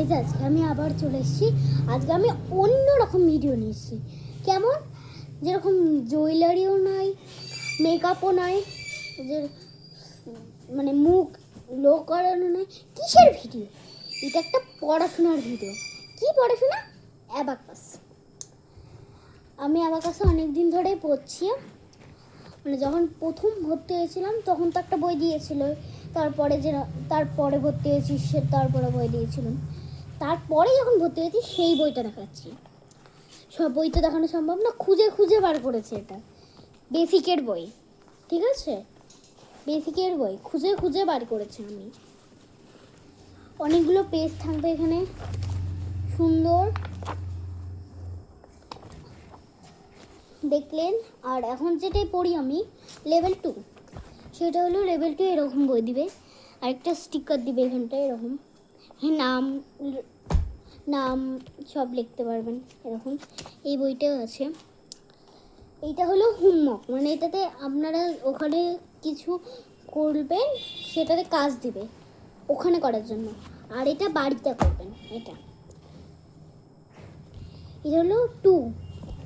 Guys, আজকে আমি আবার চলে এসেছি। আজকে আমি অন্য রকম ভিডিও নিয়ে এসেছি। কেমন, যেরকম জুয়েলারিও নাই, মেকআপও নাই, যে মানে মুখ লো করানো নাই। কিসের ভিডিও? এটা একটা পড়াশোনার ভিডিও। কি পড়াশোনা? অ্যাবাকাস। আমি অ্যাবাকাসে অনেক দিন ধরেই পড়ছি। মানে যখন প্রথম ভর্তি হয়েছিলাম তখন তো একটা বই দিয়েছিল, তারপরে ভর্তি হয়েছি তারপরে বই দিয়েছিলাম, তারপরে যখন ভর্তি হয়েছি সেই বইটা দেখাচ্ছি। সব বই তো দেখানো সম্ভব না, খুঁজে খুঁজে বার করেছে। এটা বেসিকের বই, ঠিক আছে? বেসিকের বই খুঁজে খুঁজে বার করেছি আমি। অনেকগুলো পেজ থাকবে এখানে, সুন্দর দেখলেন। আর এখন যেটাই পড়ি আমি লেভেল 2, সেটা হলো লেভেল 2। এরকম বই দিবে, আরেকটা স্টিকার দিবে এখানটায় এরকম, নাম নাম সব লিখতে পারবেন এরকম। এই বইটাও আছে। এইটা হলো হোমওয়ার্ক, মানে এটাতে আপনারা ওখানে কিছু করবেন, সেটাতে কাজ দিবে ওখানে করার জন্য, আর এটা বাড়িতে করবেন। এটা হলো 2,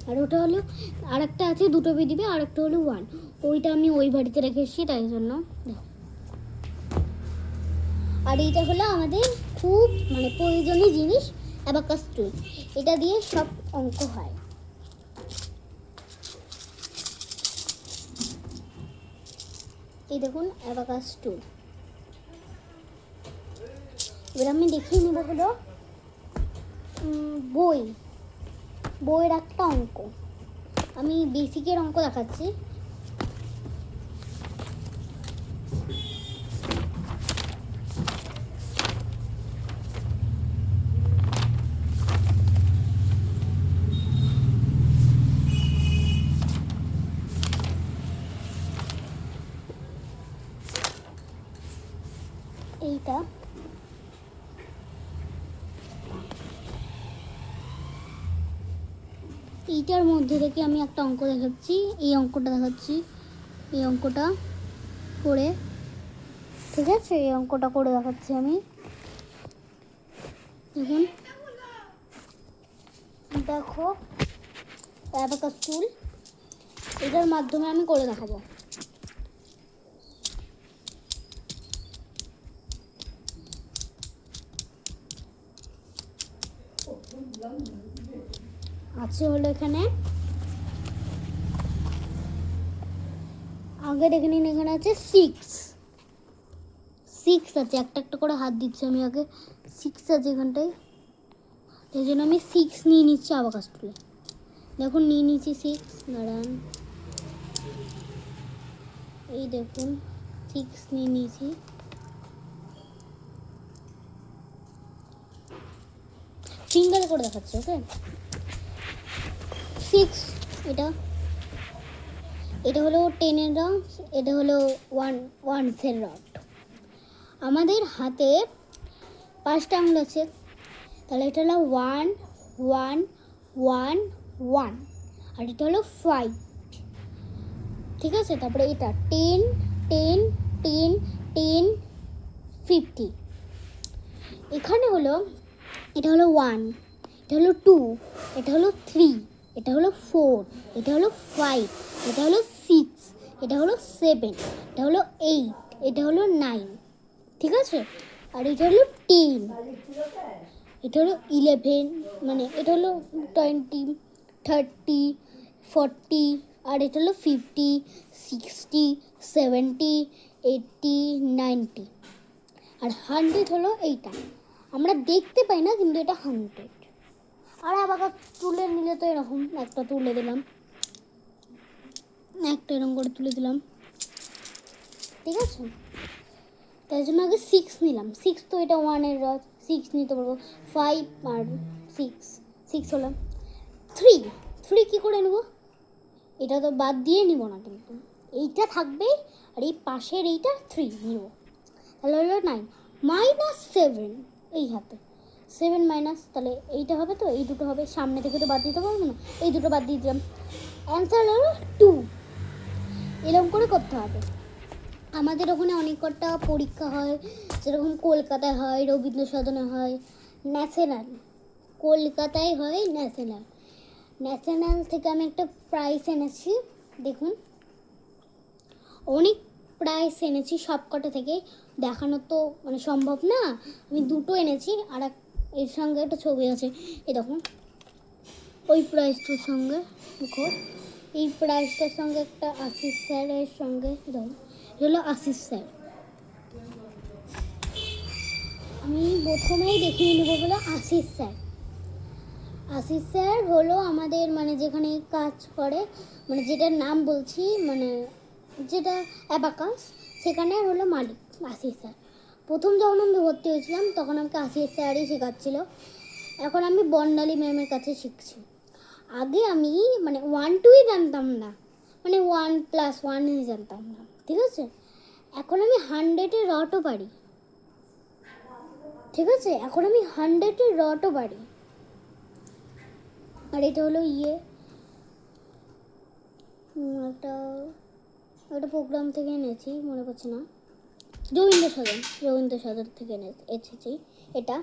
আর ওটা হলো আরেকটা আছে, দুটো বই দিবে, আর একটা হলো 1। ওইটা আমি ওই বাড়িতে রেখে এসেছি, তাই জন্য। আর এইটা হলো আমাদের খুব মানে প্রয়োজনীয় জিনিস, অ্যাবাকাস টুল। এটা দিয়ে সব অঙ্ক হয়। এই দেখুন অ্যাবাকাস টুল। এবার আমি দেখিয়ে নেব হলো বইয়ের একটা অঙ্ক। আমি বেসিকের অঙ্ক দেখাচ্ছি। এইটার মধ্যে থেকে আমি একটা অঙ্ক দেখাচ্ছি, এই অঙ্কটা দেখাচ্ছি। এই অঙ্কটা করে, ঠিক আছে? এই অঙ্কটা করে দেখাচ্ছি আমি। দেখুন, দেখো অ্যাবাকাস টুল, এটার মাধ্যমে আমি করে দেখাবো। আছে হলো এখানে, আগে দেখে নিন, এখানে আছে 6 আছে। একটা একটা করে হাত দিচ্ছি আমি। আগে 6 আছে এখানটায়, এই জন্য আমি 6 নিয়ে নিচ্ছি অ্যাবাকাস টুলে। দেখুন নিয়ে নিচ্ছি 6, দাঁড়ান, এই দেখুন 6 নিয়ে নিয়েছি। ফিঙ্গার করে দেখাচ্ছি, ওকে? 6, এটা হলো 10-এর রড, এটা হলো 1-এর রড। আমাদের হাতে 5টা আঙুল আছে, তাহলে এটা হলো 1 1 1 1, আর এটা হলো 5, ঠিক আছে? তারপরে এটা 10 10 10 10 50। এখানে হলো, এটা হলো 1, এটা হলো 2, এটা হলো 3, এটা হলো 4, এটা হলো 5, এটা হলো 6, এটা হলো 7, এটা হলো 8, এটা হলো 9, ঠিক আছে? আর এটা হলো 10, এটা হলো 11, মানে এটা হলো 20 30 40, আর এটা হলো 50 60 70 80 90, আর 100 হলো এইটা। আমরা দেখতে পাই না, কিন্তু এটা 100। আর অ্যাবাকাস তুলে নিলে তো এরকম একটা তুলে দিলাম, একটা এরকম করে তুলে দিলাম, ঠিক আছে? তাই জন্য আগে 6 নিলাম। 6 তো এটা 1-এর রড, 6 নিতে পারবো। 5 আর 6 হলো 3 কী করে নেব? এটা তো বাদ দিয়ে নিব না, কিন্তু এইটা থাকবে, আর এই পাশের এইটা 3 নিব। তাহলে হলো 9 -7, এই হাতে 7 মাইনাস, তাহলে এইটা হবে, তো এই দুটো হবে। সামনে থেকে তো বাদ দিতে পারবো না, এই দুটো বাদ দিয়ে দিলাম। অ্যান্সার হলো 2। এরকম করে করতে হবে। আমাদের ওখানে অনেক কটা পরীক্ষা হয়, যেরকম কলকাতায় হয়, রবীন্দ্র সদনে হয়, ন্যাশনাল, কলকাতায় হয় ন্যাশনাল। ন্যাশনাল থেকে আমি একটা প্রাইজ এনেছি, দেখুন অনেক প্রাইজ এনেছি, সবকটা থেকে দেখানো তো মানে সম্ভব না। আমি দুটো এনেছি, আর এর সঙ্গে একটা ছবি আছে, এই দেখুন ওই প্রাইজটার সঙ্গে। দেখো এই প্রাইজটার সঙ্গে একটা আশিস স্যারের সঙ্গে, দেখুন হলো আশিস স্যার। আমি প্রথমেই দেখিয়ে নেবো হলো আশিস স্যার। আশিস স্যার হলো আমাদের মানে যেখানে কাজ করে, মানে যেটার নাম বলছি, মানে যেটা অ্যাবাকাস, সেখানে হলো মালিক আশিস স্যার। প্রথম যখন আমি ভর্তি হয়েছিলাম তখন আমাকে আশিস স্যারই শেখাচ্ছিল। এখন আমি বর্ণালী ম্যামের কাছে শিখছি। আগে আমি মানে 1-2 জানতাম না, মানে 1+1 জানতাম না, ঠিক আছে। এখন আমি 100-এর রটও পারি, ঠিক আছে। এখন আমি 100-এর রটও পারি। আর এটা হলো একটা একটা প্রোগ্রাম থেকে এনেছি, মনে পড়ছে না, রবীন্দ্র সদন থেকে এসেছি এটা।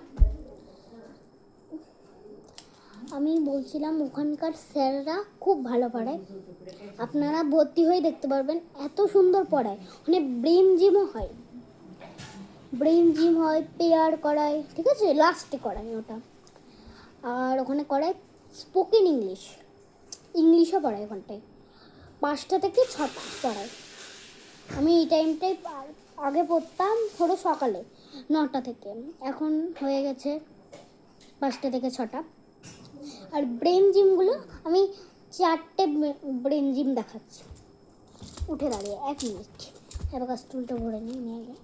আমি বলছিলাম ওখানকার স্যাররা খুব ভালো পড়ায়, আপনারা ভর্তি হয়ে দেখতে পারবেন, এত সুন্দর পড়ায়। মানে ব্রেন জিমও হয়, পেয়ার করায়, ঠিক আছে, লাস্টে করায় ওটা। আর ওখানে করায় স্পোকেন ইংলিশও পড়ায় ওখানটায়, 5টা থেকে 6টা পড়ায়। আমি এই টাইমটাই আগে পড়তাম হলো সকালে 9টা থেকে, এখন হয়ে গেছে 5টা থেকে 6টা। আর ব্রেন জিমগুলো আমি 4টে ব্রেন জিম দেখাচ্ছি। উঠে দাঁড়িয়ে 1 মিনিট, এবার স্টুলটা ভরে নিয়ে আগে।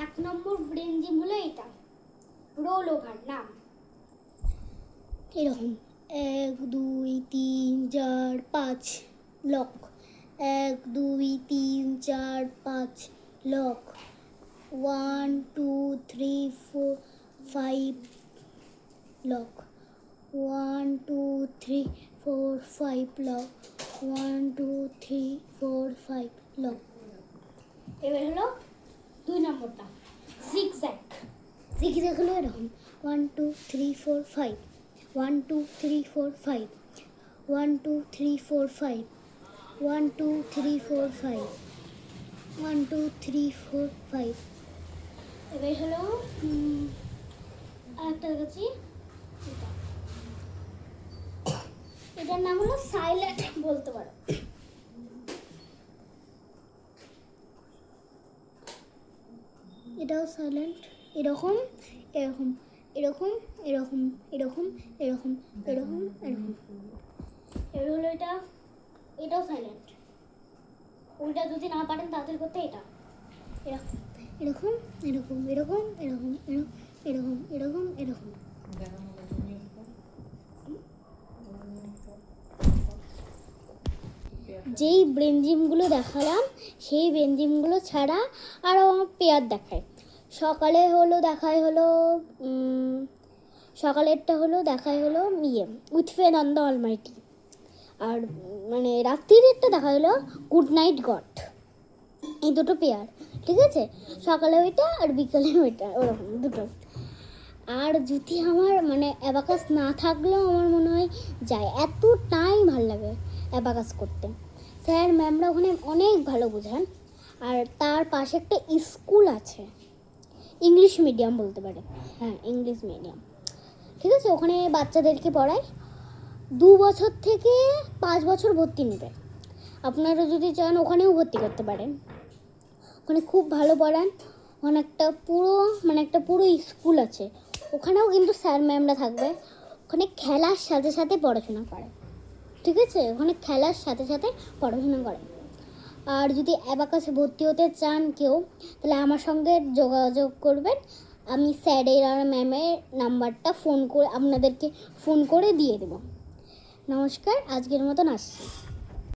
এক নম্বর ব্রেন জিম হলো এটা, রোল ওভার নাম। এরকম 1 2 3 4 5 lock, 1 2 3 4 5 lock, 1 2 3 4 5 lock, 1 2 3 4 5 lock, 1 2 3 4 5 lock. এবার হলো 2 নম্বরটা জিগজ্যাগ হলো এরকম 1 2 3 4 5, 1 2 3 4 5, 1 2 3 4 5, 1 2 3 4 5, 1 2 3 4 5। এবার হলো আরেকটা দেখাচ্ছি, এটার নাম হলো সাইলেন্ট বলতে পারো। এটাও সাইলেন্ট, এরকম এরকম এরকম এরকম এরকম এরকম এরকম এরকম। এবার হলো এটাও সাইলেন্ট। ওইটা যদি না পারেন তাড়াতাড়ি করতে, এটা এরকম এরকম এরকম এরকম এরকম এরকম এরকম। যেই ব্রেন জিমগুলো দেখালাম সেই ব্রেন জিমগুলো ছাড়া আরও আমার পেয়ার দেখায়। সকালে হলো দেখায় হলো সকালেরটা হলো দেখায় হলো with faith on the almighty. আর মানে রাত্রিরেরটা দেখা হলো গুড নাইট গড। এই দুটো পেয়ার, ঠিক আছে। সকালে ওইটা আর বিকালে ওইটা, ওরকম দুটো। আর যদি আমার মানে অ্যাবাকাস না থাকলেও আমার মনে হয় যায়, এতটাই ভালো লাগে অ্যাবাকাস করতে। স্যার ম্যামরা ওখানে অনেক ভালো বোঝান। আর তার পাশে একটা স্কুল আছে, ইংলিশ মিডিয়াম বলতে পারে, হ্যাঁ ইংলিশ মিডিয়াম, ঠিক আছে। ওখানে বাচ্চাদেরকে পড়ায় 2 বছর থেকে 5 বছর ভর্তি নেবে। আপনারা যদি চান ওখানেও ভর্তি করতে পারেন, ওখানে খুব ভালো পড়ান। ওখানে একটা পুরো স্কুল আছে, ওখানেও কিন্তু স্যার ম্যামরা থাকবে। ওখানে খেলার সাথে সাথে পড়াশোনা করে, ঠিক আছে। ওখানে খেলার সাথে সাথে পড়াশোনা করে। আর যদি অ্যাবাকাসে ভর্তি হতে চান কেউ, তাহলে আমার সঙ্গে যোগাযোগ করবেন। আমি স্যারের আর ম্যামের নাম্বারটা আপনাদেরকে ফোন করে দিয়ে দেবো। নমস্কার, আজকের মতন আসছি।